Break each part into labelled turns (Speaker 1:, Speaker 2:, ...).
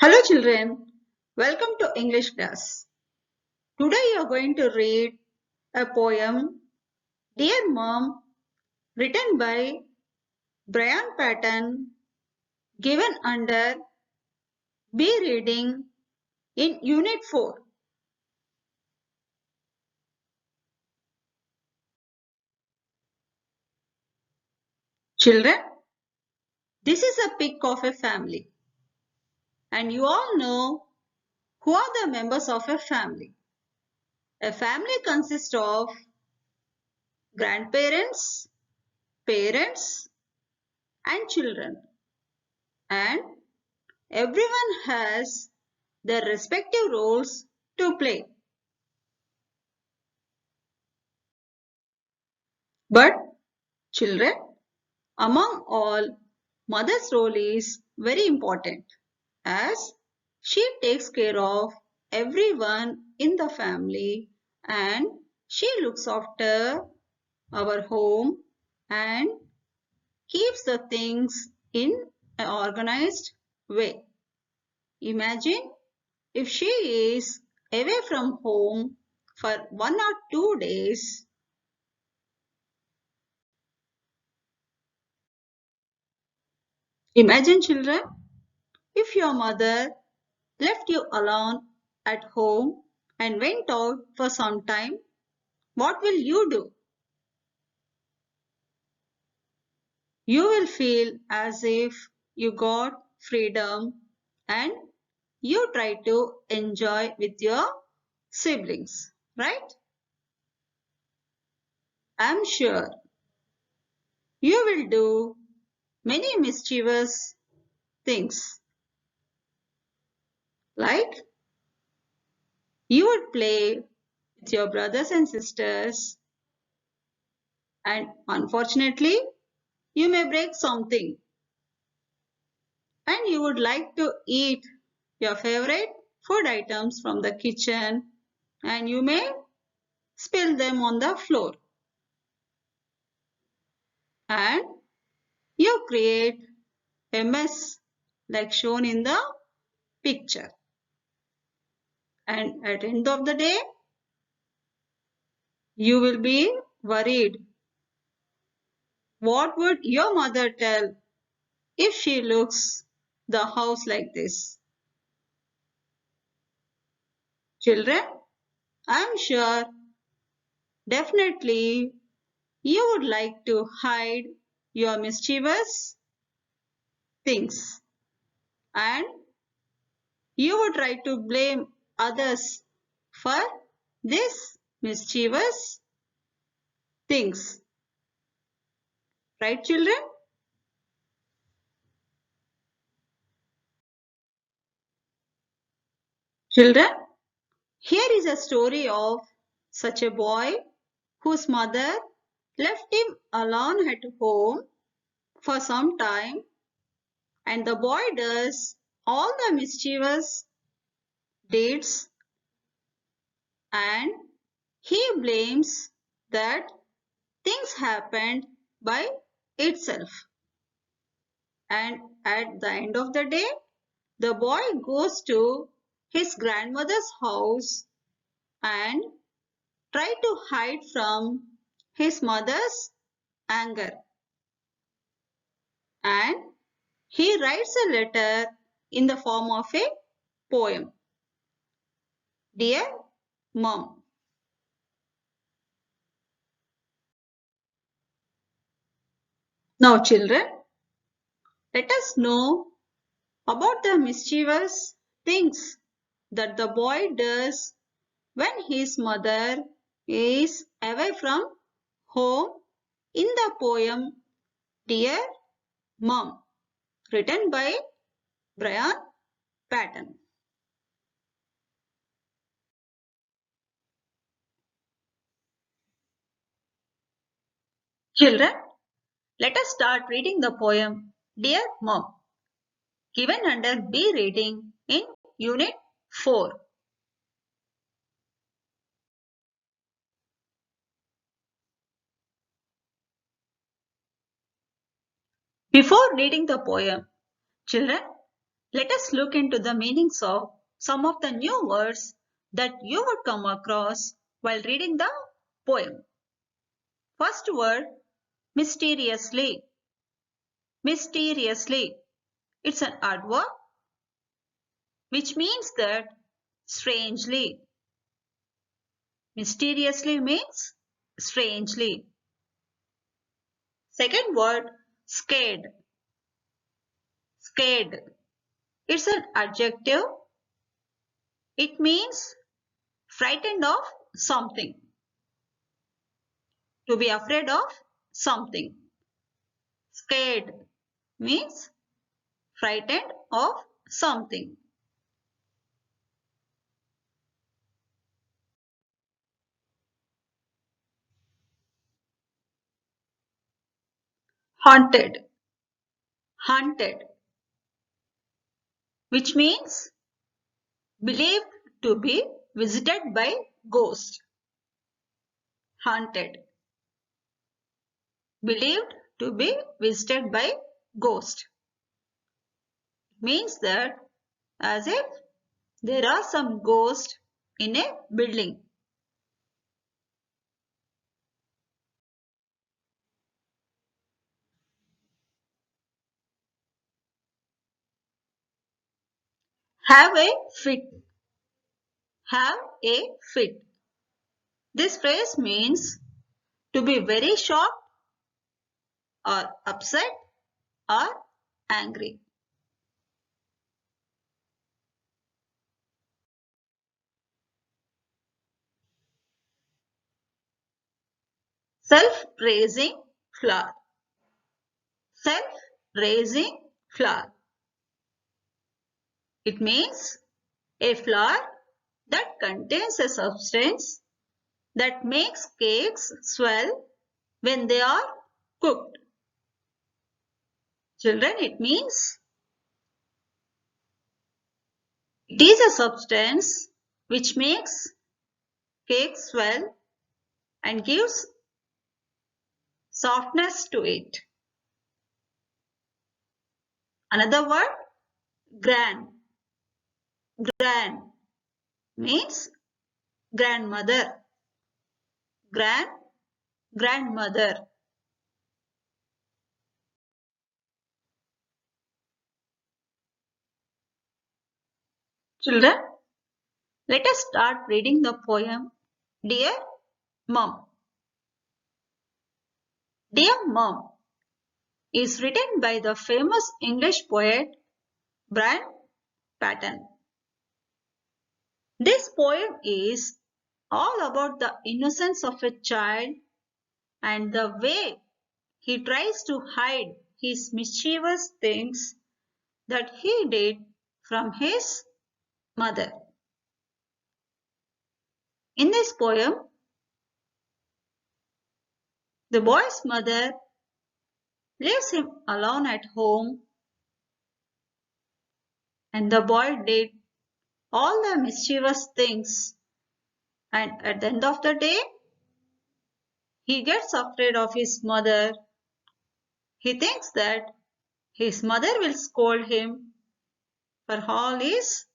Speaker 1: Hello children, welcome to English class. Today you are going to read a poem, Dear Mom, written by Brian Patton, given under B Reading in Unit 4. Children, this is a pic of a family and you all know who are the members of a family. A family consists of grandparents, parents and children, and everyone has their respective roles to play. But children, among all, mother's role is very important as she takes care of everyone in the family and she looks after our home and keeps the things in an organized way. Imagine if she is away from home for 1 or 2 days. Imagine children, if your mother left you alone at home and went out for some time, what will you do? You will feel as if you got freedom and you try to enjoy with your siblings, right? I'm sure you will do many mischievous things like you would play with your brothers and sisters and unfortunately you may break something and you would like to eat your favorite food items from the kitchen and you may spill them on the floor and you create a mess like shown in the picture. And at the end of the day, you will be worried. What would your mother tell if she looks the house like this? Children, I'm sure definitely you would like to hide your mischievous things and you would try to blame others for this mischievous things. Right children? Children, here is a story of such a boy whose mother left him alone at home for some time and the boy does all the mischievous deeds and he blames that things happened by itself. And at the end of the day, the boy goes to his grandmother's house and try to hide from his mother's anger. And he writes a letter in the form of a poem. Dear Mom. Now children, let us know about the mischievous things that the boy does when his mother is away from home in the poem Dear Mom, written by Brian Patton. Children, let us start reading the poem Dear Mom, given under B reading in Unit 4. Before reading the poem, children, Let us look into the meanings of some of the new words that you would come across while reading the poem. First word, mysteriously. Mysteriously. It's an adverb which means that strangely. Mysteriously means strangely. Second word, scared. Scared. It's an adjective. It means frightened of something. To be afraid of something. Scared means frightened of something. Haunted. Haunted. Which means believed to be visited by ghosts. Haunted. Believed to be visited by ghost. Means that as if there are some ghosts in a building. Have a fit. Have a fit. This phrase means to be very shocked or upset or angry. Self-raising flower. Self-raising flower. It means a flour that contains a substance that makes cakes swell when they are cooked. Children, it means it is a substance which makes cakes swell and gives softness to it. Another word, gran. Gran means grandmother. Grandmother. Children, let us start reading the poem Dear Mum. Dear Mum is written by the famous English poet Brian Patton. This poem is all about the innocence of a child and the way he tries to hide his mischievous things that he did from his mother. In this poem, the boy's mother leaves him alone at home and the boy did all the mischievous things, and at the end of the day he gets afraid of his mother. He thinks that his mother will scold him for all his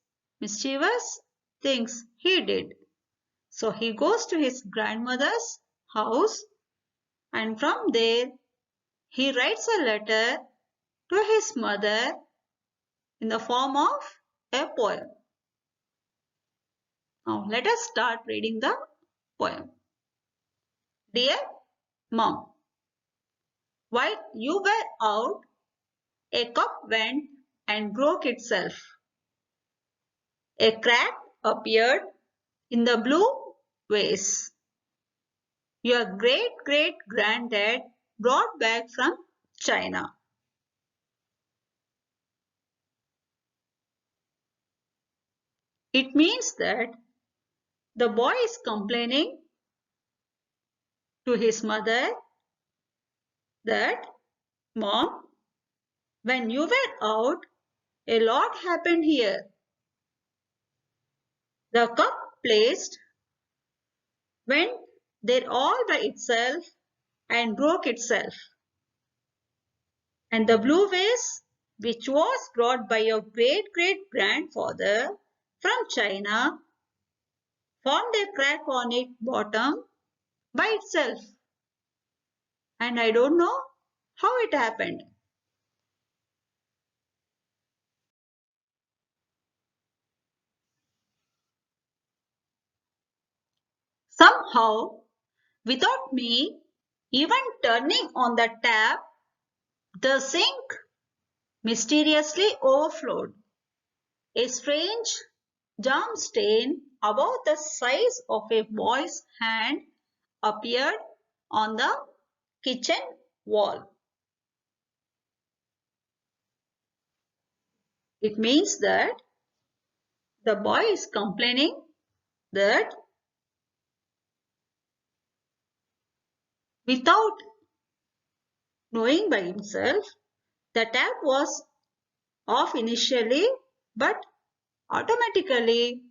Speaker 1: mischievous things he did. So he goes to his grandmother's house and from there he writes a letter to his mother in the form of a poem. Now let us start reading the poem. Dear Mom, while you were out, a cup went and broke itself. A crack appeared in the blue vase. Your great-great-granddad brought back from China. It means that the boy is complaining to his mother that, Mom, when you were out, a lot happened here. The cup placed went there all by itself and broke itself. And the blue vase which was brought by your great grandfather from China, formed a crack on its bottom by itself. And I don't know how it happened. Somehow, without me even turning on the tap, the sink mysteriously overflowed. A strange jam stain about the size of a boy's hand appeared on the kitchen wall. It means that the boy is complaining that without knowing by himself, the tap was off initially, but automatically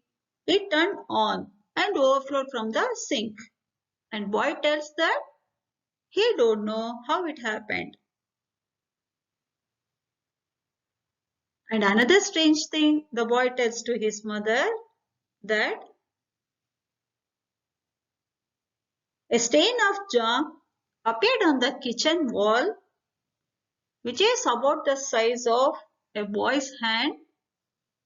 Speaker 1: it turned on and overflowed from the sink. And boy tells that he don't know how it happened. And another strange thing, the boy tells to his mother that a stain of jam appeared on the kitchen wall, which is about the size of a boy's hand,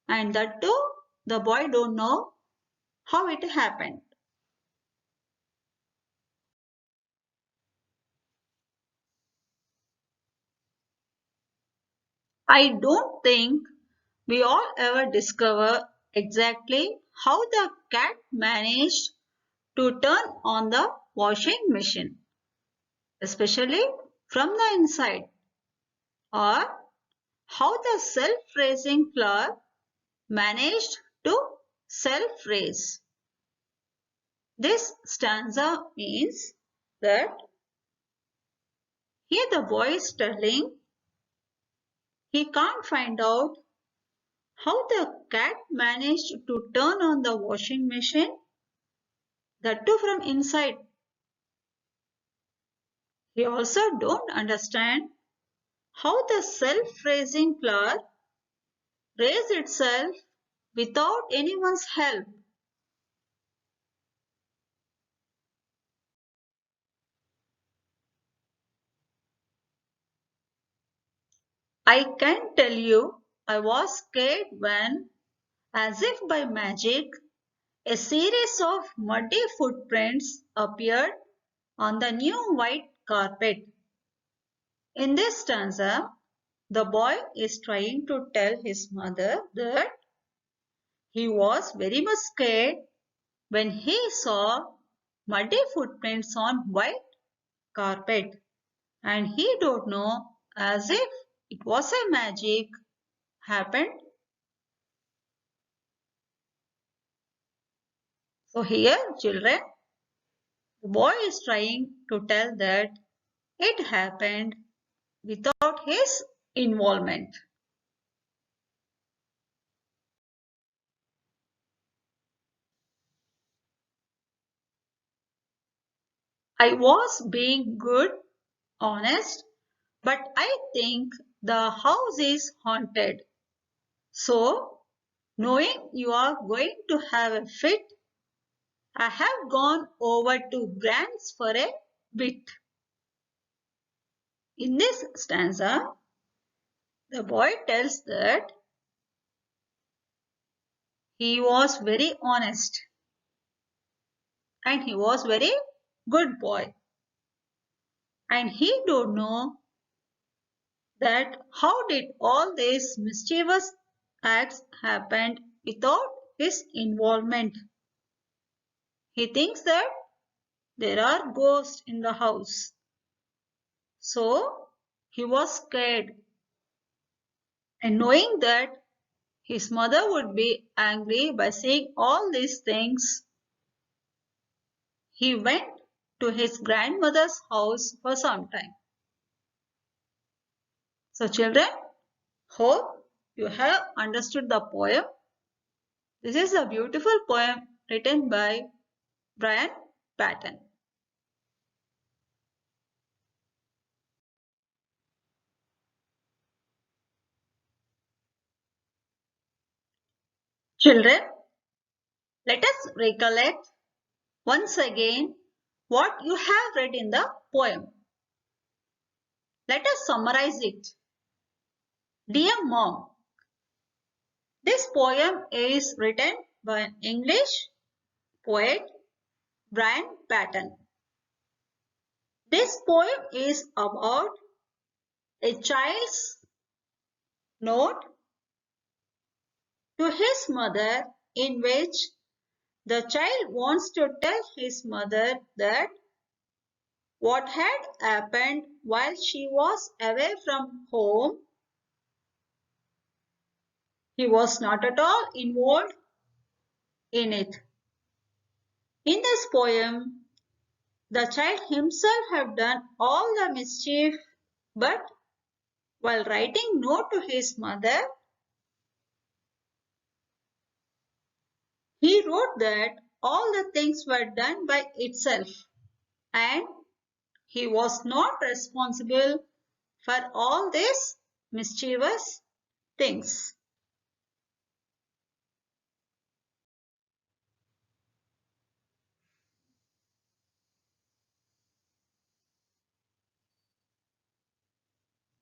Speaker 1: and that too the boy don't know how it happened. I don't think we all ever discover exactly how the cat managed to turn on the washing machine, especially from the inside, or how the self-raising flower managed to self-raise. This stanza means that here the boy is telling he can't find out how the cat managed to turn on the washing machine, that too from inside. He also don't understand how the self-raising flower raised itself without anyone's help. I can tell you I was scared when, as if by magic, a series of muddy footprints appeared on the new white carpet. In this stanza, the boy is trying to tell his mother that he was very much scared when he saw muddy footprints on white carpet, and he don't know, as if it was a magic happened. So here, children, the boy is trying to tell that it happened without his involvement. I was being good, honest, but I think the house is haunted. So, knowing you are going to have a fit, I have gone over to Grant's for a bit. In this stanza, the boy tells that he was very honest and he was very good boy, and he don't know that how did all these mischievous acts happen without his involvement. He thinks that there are ghosts in the house. So he was scared, and knowing that his mother would be angry by seeing all these things, he went to his grandmother's house for some time. So children, hope you have understood the poem. This is a beautiful poem written by Brian Patton. Children, let us recollect once again what you have read in the poem. Let us summarize it. Dear Mom, this poem is written by an English poet, Brian Patton. This poem is about a child's note to his mother, in which the child wants to tell his mother that what had happened while she was away from home, he was not at all involved in it. In this poem, the child himself had done all the mischief, but while writing note to his mother, he wrote that all the things were done by itself and he was not responsible for all these mischievous things.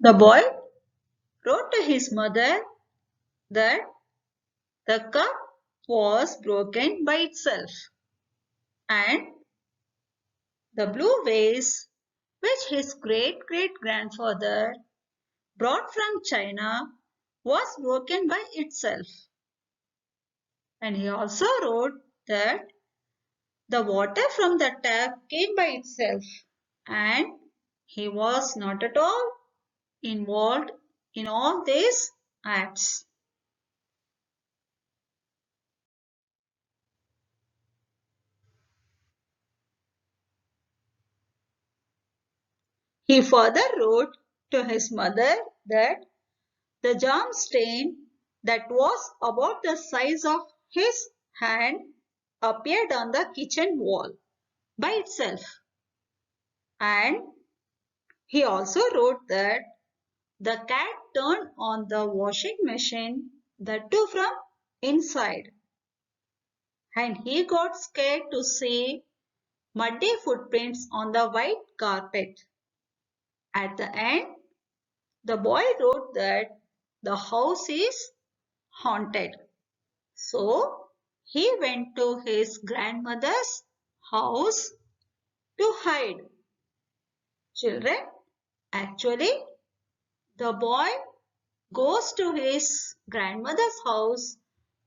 Speaker 1: The boy wrote to his mother that the cup was broken by itself and the blue vase which his great-great-grandfather brought from China was broken by itself. And he also wrote that the water from the tap came by itself and he was not at all involved in all these acts. He further wrote to his mother that the jam stain that was about the size of his hand appeared on the kitchen wall by itself. And he also wrote that the cat turned on the washing machine, that too from inside. And he got scared to see muddy footprints on the white carpet. At the end, the boy wrote that the house is haunted. So he went to his grandmother's house to hide. Children, actually, the boy goes to his grandmother's house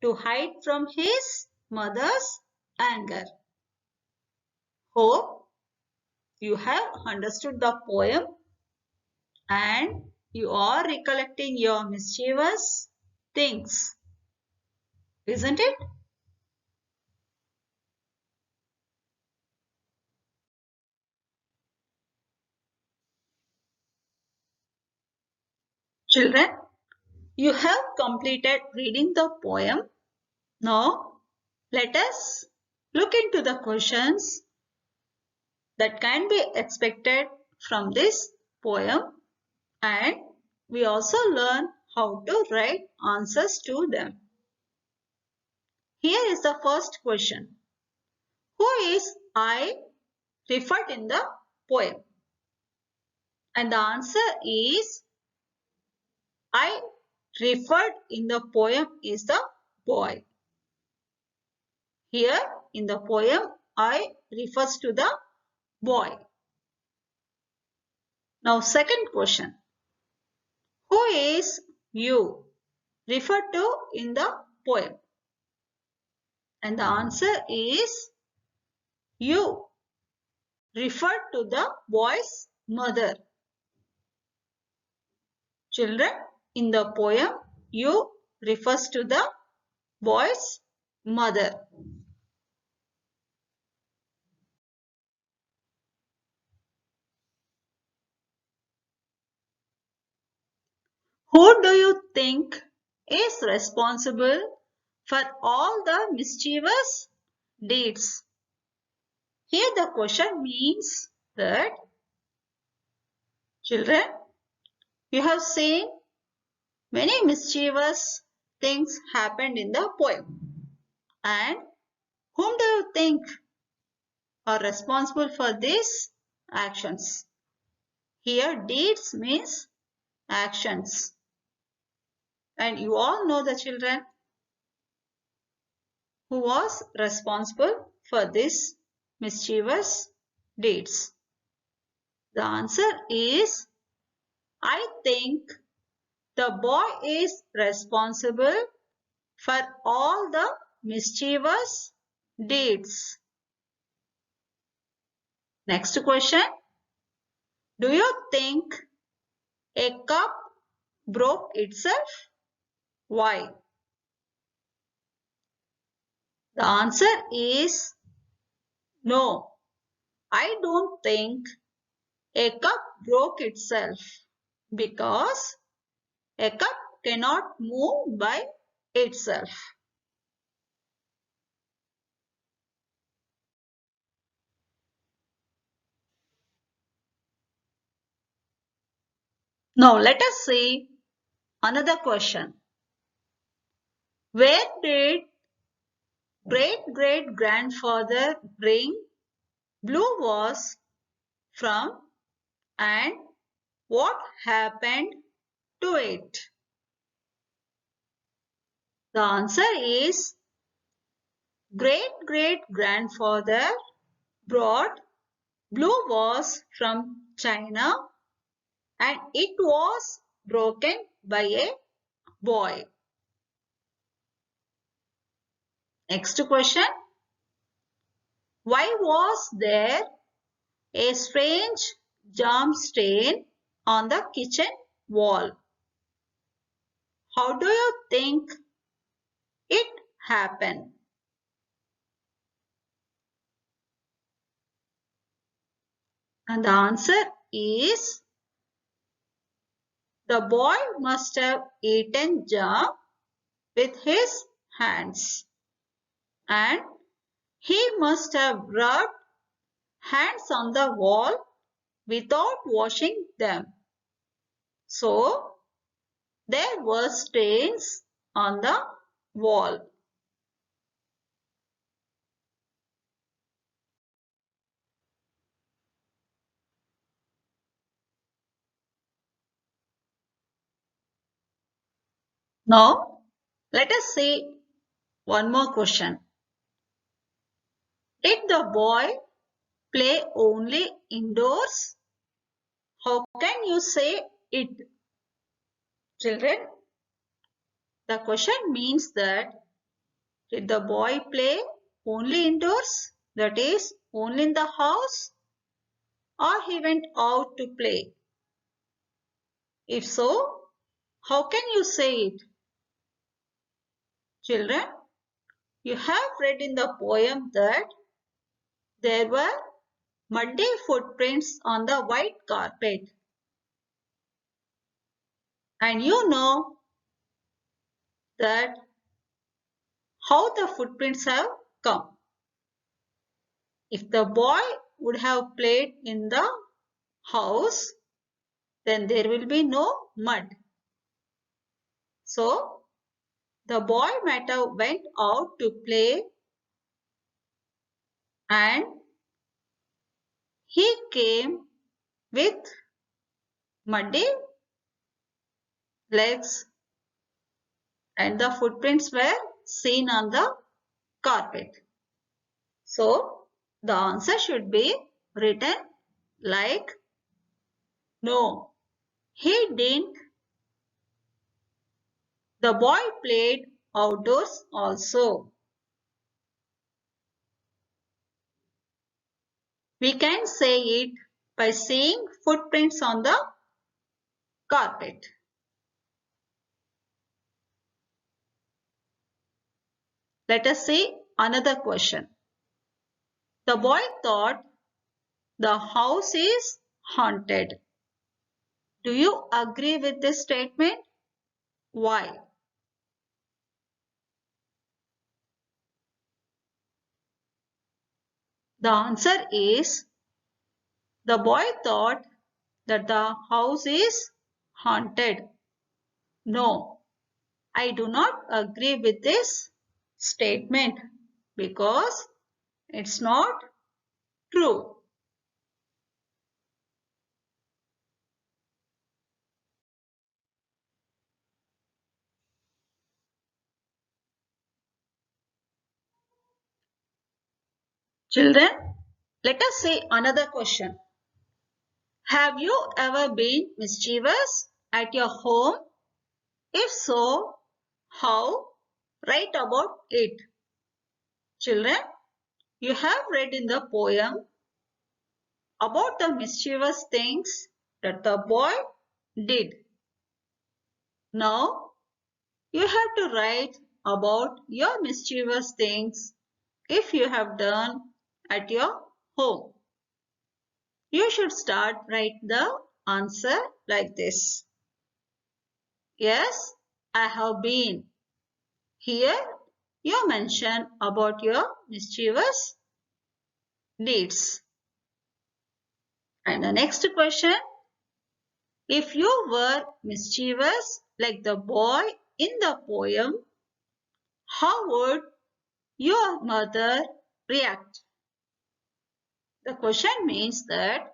Speaker 1: to hide from his mother's anger. Hope you have understood the poem and you are recollecting your mischievous things, isn't it? Children, you have completed reading the poem. Now, let us look into the questions that can be expected from this poem and we also learn how to write answers to them. Here is the first question. Who is I referred in the poem? And the answer is I referred in the poem is the boy. Here in the poem, I refers to the boy. Now second question. Who is you referred to in the poem? And the answer is you referred to the boy's mother. Children, in the poem, you refers to the boy's mother. Who do you think is responsible for all the mischievous deeds? Here the question means that children, you have seen many mischievous things happened in the poem. And whom do you think are responsible for these actions? Here deeds means actions. And you all know the children who was responsible for these mischievous deeds. The answer is, I think the boy is responsible for all the mischievous deeds. Next question. Do you think a cup broke itself? Why? The answer is no. I don't think a cup broke itself because a cup cannot move by itself. Now let us see another question. Where did great-great-grandfather bring blue vase from and what happened to it? The answer is great-great-grandfather brought blue vase from China and it was broken by a boy. Next question. Why was there a strange germ stain on the kitchen wall? How do you think it happened? And the answer is the boy must have eaten jam with his hands and he must have rubbed hands on the wall without washing them. So, there were stains on the wall. Now, let us see one more question. Did the boy play only indoors? How can you say it? Children, the question means that did the boy play only indoors? That is, only in the house? Or he went out to play? If so, how can you say it? Children, you have read in the poem that there were muddy footprints on the white carpet. And you know that how the footprints have come. If the boy would have played in the house, then there will be no mud. So, the boy might have went out to play and he came with muddy legs and the footprints were seen on the carpet. So, the answer should be written like, no, he didn't. The boy played outdoors also. We can say it by seeing footprints on the carpet. Let us see another question. The boy thought the house is haunted. Do you agree with this statement? Why? The answer is the boy thought that the house is haunted. No, I do not agree with this statement because it's not true. Children, let us see another question. Have you ever been mischievous at your home? If so, how? Write about it. Children, you have read in the poem about the mischievous things that the boy did. Now, you have to write about your mischievous things if you have done at your home. You should start write the answer like this. Yes, I have been. Here you mention about your mischievous deeds. And the next question, if you were mischievous like the boy in the poem, how would your mother react? The question means that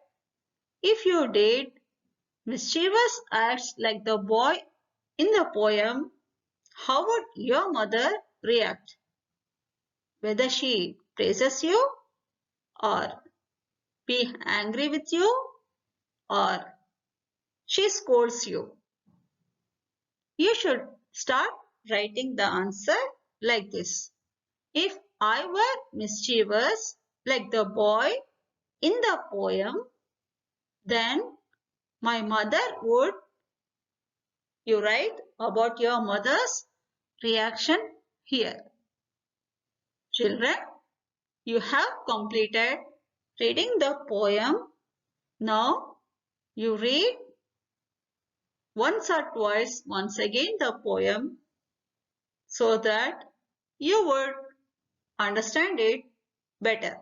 Speaker 1: if you did mischievous acts like the boy in the poem, how would your mother react? Whether she praises you or be angry with you or she scolds you. You should start writing the answer like this. If I were mischievous like the boy in the poem, then my mother would. You write about your mother's reaction here. Children, you have completed reading the poem. Now you read once or twice once again the poem so that you would understand it better.